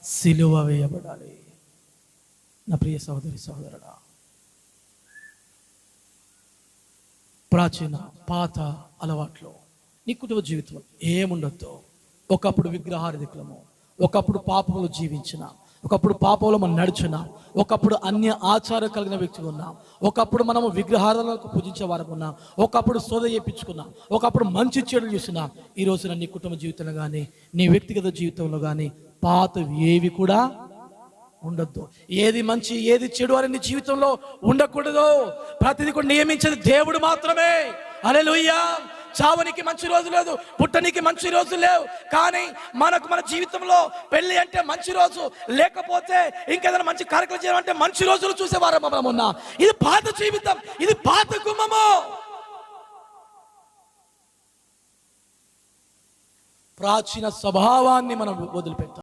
సిలువ వేయబడాలి. నా ప్రియ సహోదరి సహోదరుడా, ప్రాచీన పాత అలవాట్లు నీ కుటుంబ జీవితంలో ఏముండొద్దు. ఒకప్పుడు విగ్రహారాధికులము, ఒకప్పుడు పాపములు జీవించిన, ఒకప్పుడు పాపంలో మనం నడిచిన, ఒకప్పుడు అన్య ఆచారం కలిగిన వ్యక్తిగా ఉన్నాం, ఒకప్పుడు మనము విగ్రహారాధనలకు పూజించే వారు ఉన్నాం, ఒకప్పుడు సోద చేయించుకున్నాం, ఒకప్పుడు మంచి చెడులు చూసినాం. ఈ రోజున నీ కుటుంబ జీవితంలో కానీ నీ వ్యక్తిగత జీవితంలో కానీ పాతవి ఏవి కూడా ఉండొద్దు. ఏది మంచి ఏది చెడు అని నీ జీవితంలో ఉండకూడదు. ప్రతిదీ కూడా నియమించేది దేవుడు మాత్రమే. హల్లెలూయా. చావనికి మంచి రోజు లేదు, పుట్టనికి మంచి రోజు లేవు. కానీ మనకు మన జీవితంలో పెళ్లి అంటే మంచి రోజు, లేకపోతే ఇంకేదైనా మంచి కార్యక్రమం చేయాలంటే మంచి రోజులు చూసేవారు మనం ఉన్నా. ఇది పాత జీవితం, ఇది పాత కుమ్మము. ప్రాచీన స్వభావాన్ని మనం వదిలిపెట్టాం.